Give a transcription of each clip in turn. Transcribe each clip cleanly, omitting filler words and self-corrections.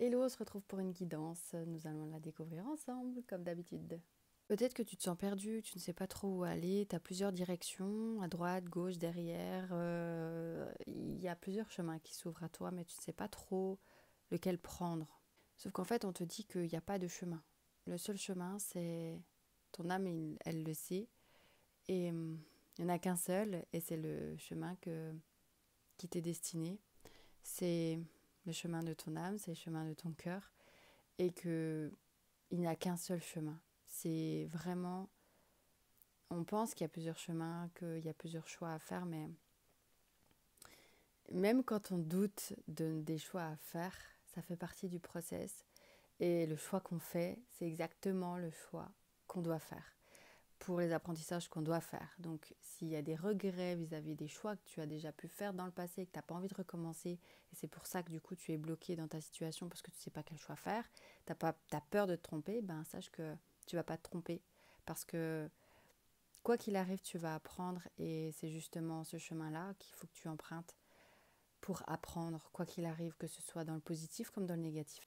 Hello, on se retrouve pour une guidance. Nous allons la découvrir ensemble, comme d'habitude. Peut-être que tu te sens perdu, tu ne sais pas trop où aller, tu as plusieurs directions, à droite, gauche, derrière. Il y a plusieurs chemins qui s'ouvrent à toi, mais tu ne sais pas trop lequel prendre. Sauf qu'en fait, on te dit qu'il n'y a pas de chemin. Le seul chemin, c'est ton âme, elle le sait. Et il n'y en a qu'un seul, et c'est le chemin qui t'est destiné. C'est le chemin de ton âme, c'est le chemin de ton cœur. Et que il n'y a qu'un seul chemin. C'est vraiment... On pense qu'il y a plusieurs chemins, qu'il y a plusieurs choix à faire, mais même quand on doute des choix à faire, ça fait partie du process. Et le choix qu'on fait, c'est exactement le choix qu'on doit faire pour les apprentissages qu'on doit faire. Donc, s'il y a des regrets vis-à-vis des choix que tu as déjà pu faire dans le passé, que tu n'as pas envie de recommencer, et c'est pour ça que du coup tu es bloqué dans ta situation parce que tu ne sais pas quel choix faire, tu as peur de te tromper, ben sache que tu ne vas pas te tromper. Parce que quoi qu'il arrive, tu vas apprendre et c'est justement ce chemin-là qu'il faut que tu empruntes pour apprendre, quoi qu'il arrive, que ce soit dans le positif comme dans le négatif.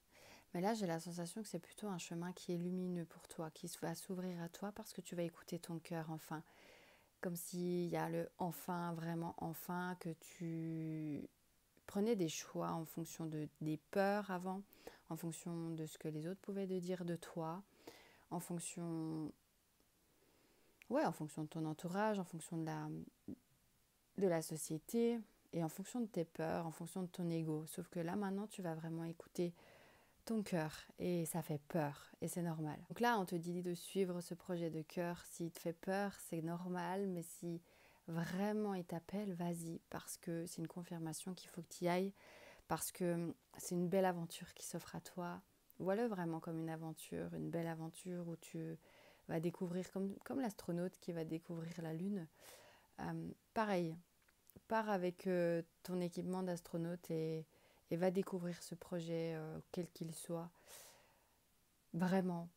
Mais là, j'ai la sensation que c'est plutôt un chemin qui est lumineux pour toi, qui va s'ouvrir à toi parce que tu vas écouter ton cœur enfin. Comme s'il y a le enfin, vraiment enfin, que tu prenais des choix en fonction des peurs avant, en fonction de ce que les autres pouvaient te dire de toi, en fonction, ouais, en fonction de ton entourage, en fonction de la société et en fonction de tes peurs, en fonction de ton ego. Sauf que là, maintenant, tu vas vraiment écouter ton cœur et ça fait peur et c'est normal. Donc là, on te dit de suivre ce projet de cœur. S'il te fait peur, c'est normal, mais si vraiment il t'appelle, vas-y parce que c'est une confirmation qu'il faut que tu y ailles, parce que c'est une belle aventure qui s'offre à toi. Voilà vraiment comme une belle aventure où tu vas découvrir, comme l'astronaute qui va découvrir la Lune. Pareil, pars avec ton équipement d'astronaute et va découvrir ce projet, quel qu'il soit. Vraiment,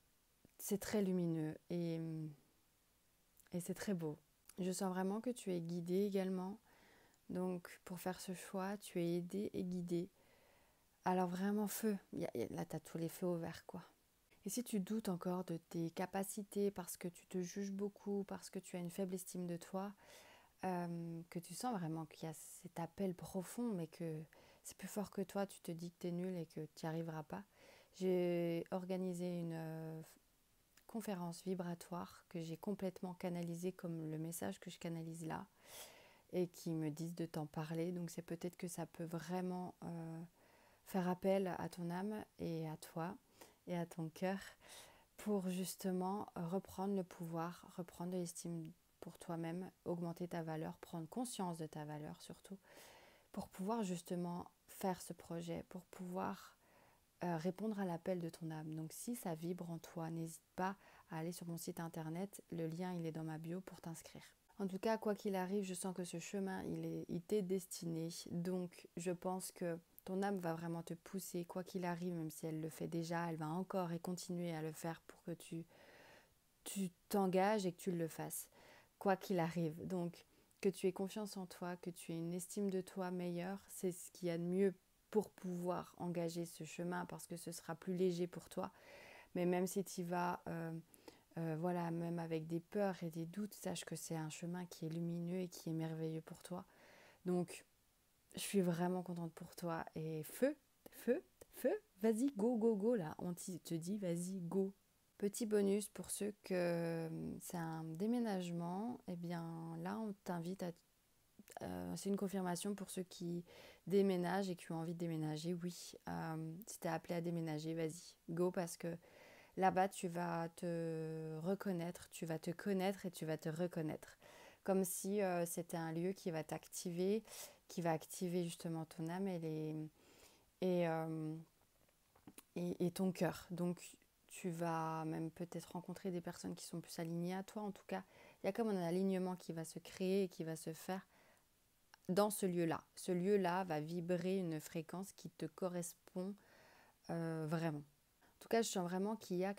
c'est très lumineux et c'est très beau. Je sens vraiment que tu es guidé également. Donc, pour faire ce choix, tu es aidé et guidé. Alors vraiment, feu. Là, tu as tous les feux au vert, quoi. Et si tu doutes encore de tes capacités parce que tu te juges beaucoup, parce que tu as une faible estime de toi, que tu sens vraiment qu'il y a cet appel profond, mais que c'est plus fort que toi, tu te dis que tu es nul et que tu n'y arriveras pas, j'ai organisé une conférence vibratoire que j'ai complètement canalisée comme le message que je canalise là et qui me disent de t'en parler. Donc c'est peut-être que ça peut vraiment faire appel à ton âme et à toi et à ton cœur pour justement reprendre le pouvoir, reprendre de l'estime pour toi-même, augmenter ta valeur, prendre conscience de ta valeur surtout, pour pouvoir justement faire ce projet, pour pouvoir répondre à l'appel de ton âme. Donc si ça vibre en toi, n'hésite pas à aller sur mon site internet, le lien il est dans ma bio pour t'inscrire. En tout cas, quoi qu'il arrive, je sens que ce chemin, il t'est destiné. Donc je pense que ton âme va vraiment te pousser, quoi qu'il arrive, même si elle le fait déjà, elle va encore et continuer à le faire pour que tu t'engages et que tu le fasses, quoi qu'il arrive. Donc, que tu aies confiance en toi, que tu aies une estime de toi meilleure, c'est ce qu'il y a de mieux pour pouvoir engager ce chemin parce que ce sera plus léger pour toi. Mais même si tu y vas, voilà, même avec des peurs et des doutes, sache que c'est un chemin qui est lumineux et qui est merveilleux pour toi. Donc, je suis vraiment contente pour toi. Et feu, feu, feu, vas-y, go, go, go, là. On te dit, vas-y, go. Petit bonus pour ceux que c'est un déménagement, eh bien là on t'invite à... c'est une confirmation pour ceux qui déménagent et qui ont envie de déménager. Oui, si t'es appelé à déménager, vas-y, go parce que là-bas tu vas te reconnaître, tu vas te connaître et tu vas te reconnaître. Comme si c'était un lieu qui va t'activer, qui va activer justement ton âme et, euh, et ton cœur. Donc tu vas même peut-être rencontrer des personnes qui sont plus alignées à toi. En tout cas, il y a comme un alignement qui va se créer et qui va se faire dans ce lieu-là. Ce lieu-là va vibrer une fréquence qui te correspond vraiment. En tout cas, je sens vraiment qu'il y a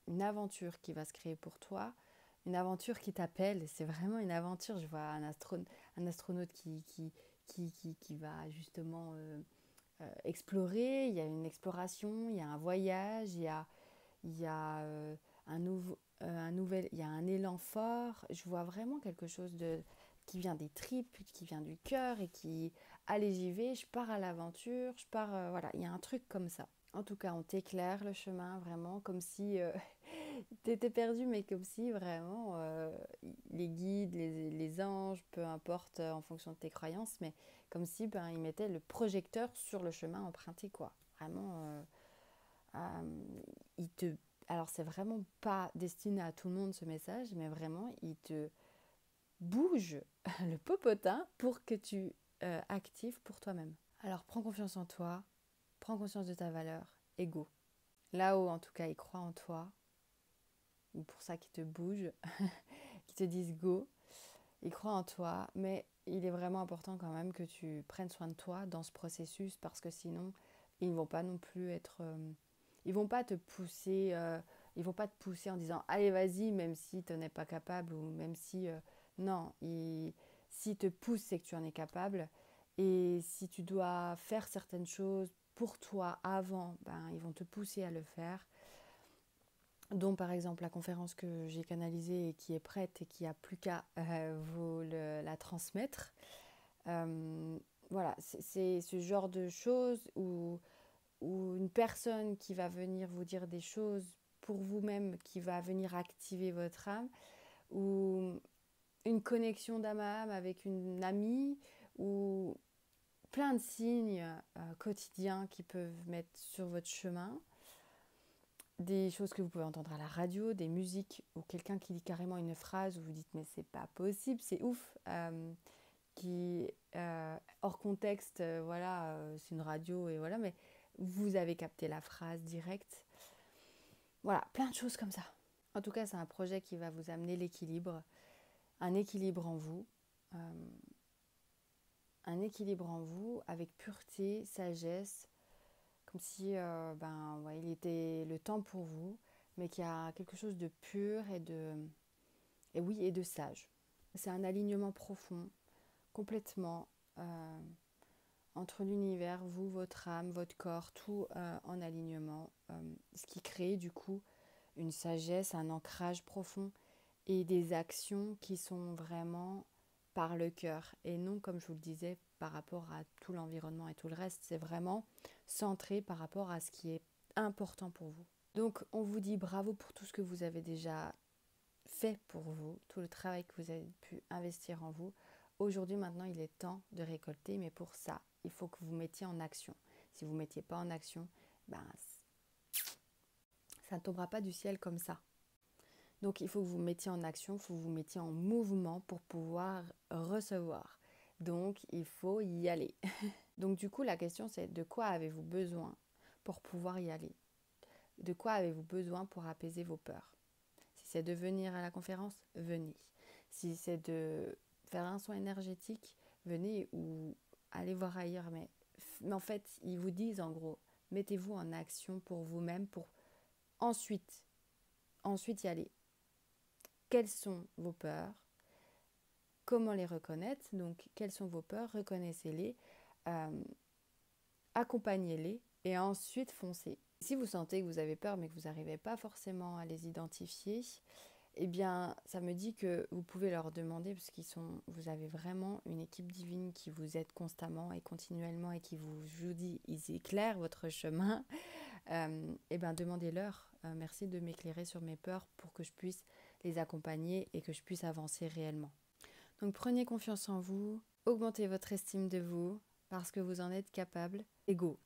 une aventure qui va se créer pour toi, une aventure qui t'appelle. C'est vraiment une aventure. Je vois un astronaute qui va justement explorer, il y a une exploration, il y a un voyage, il y a il y a un élan fort. Je vois vraiment quelque chose qui vient des tripes, qui vient du cœur et qui, allez, j'y vais, je pars à l'aventure, je pars, voilà, il y a un truc comme ça. En tout cas, on t'éclaire le chemin, vraiment, comme si t'étais perdu, mais comme si vraiment les guides, les anges, peu importe en fonction de tes croyances, mais comme si ils mettaient le projecteur sur le chemin emprunté, quoi. Vraiment, il te... Alors, c'est vraiment pas destiné à tout le monde ce message, mais vraiment, il te bouge le popotin pour que tu actives pour toi-même. Alors, prends confiance en toi, prends conscience de ta valeur et go. Là-haut, en tout cas, ils croient en toi, ou pour ça qu'ils te bougent, qu'ils te disent go. Ils croient en toi, mais il est vraiment important quand même que tu prennes soin de toi dans ce processus parce que sinon, ils ne vont pas non plus être... ils vont pas te pousser... ils vont pas te pousser en disant allez vas-y même si tu n'en es pas capable ou même si... non, s'ils te poussent c'est que tu en es capable et si tu dois faire certaines choses pour toi avant, ils vont te pousser à le faire, dont par exemple la conférence que j'ai canalisée et qui est prête et qui n'a plus qu'à vous la transmettre. Voilà, c'est ce genre de choses où une personne qui va venir vous dire des choses pour vous-même, qui va venir activer votre âme, ou une connexion d'âme à âme avec une amie, ou plein de signes quotidiens qui peuvent mettre sur votre chemin. Des choses que vous pouvez entendre à la radio, des musiques ou quelqu'un qui dit carrément une phrase où vous dites mais c'est pas possible, c'est ouf, qui hors contexte, voilà, c'est une radio et voilà, mais vous avez capté la phrase directe. Voilà, plein de choses comme ça. En tout cas, c'est un projet qui va vous amener l'équilibre, un équilibre en vous, un équilibre en vous avec pureté, sagesse, comme si il était le temps pour vous, mais qu'il y a quelque chose de pur et de sage. C'est un alignement profond, complètement entre l'univers, vous, votre âme, votre corps, tout en alignement, ce qui crée du coup une sagesse, un ancrage profond et des actions qui sont vraiment par le cœur et non, comme je vous le disais, par rapport à tout l'environnement et tout le reste. C'est vraiment centré par rapport à ce qui est important pour vous. Donc, on vous dit bravo pour tout ce que vous avez déjà fait pour vous, tout le travail que vous avez pu investir en vous. Aujourd'hui, maintenant, il est temps de récolter, mais pour ça, il faut que vous mettiez en action. Si vous ne mettiez pas en action, ça ne tombera pas du ciel comme ça. Donc il faut que vous mettiez en action, il faut que vous mettiez en mouvement pour pouvoir recevoir. Donc il faut y aller. Donc du coup la question c'est de quoi avez-vous besoin pour pouvoir y aller? De quoi avez-vous besoin pour apaiser vos peurs? Si c'est de venir à la conférence, venez. Si c'est de faire un soin énergétique, venez ou allez voir ailleurs. Mais en fait ils vous disent en gros, mettez-vous en action pour vous-même pour ensuite y aller. Quelles sont vos peurs? Comment les reconnaître? Donc, quelles sont vos peurs? Reconnaissez-les, accompagnez-les et ensuite foncez. Si vous sentez que vous avez peur mais que vous n'arrivez pas forcément à les identifier, eh bien, ça me dit que vous pouvez leur demander, parce vous avez vraiment une équipe divine qui vous aide constamment et continuellement et qui je vous dis, ils éclairent votre chemin. Demandez-leur, merci de m'éclairer sur mes peurs pour que je puisse les accompagner et que je puisse avancer réellement. Donc prenez confiance en vous, augmentez votre estime de vous parce que vous en êtes capable et go.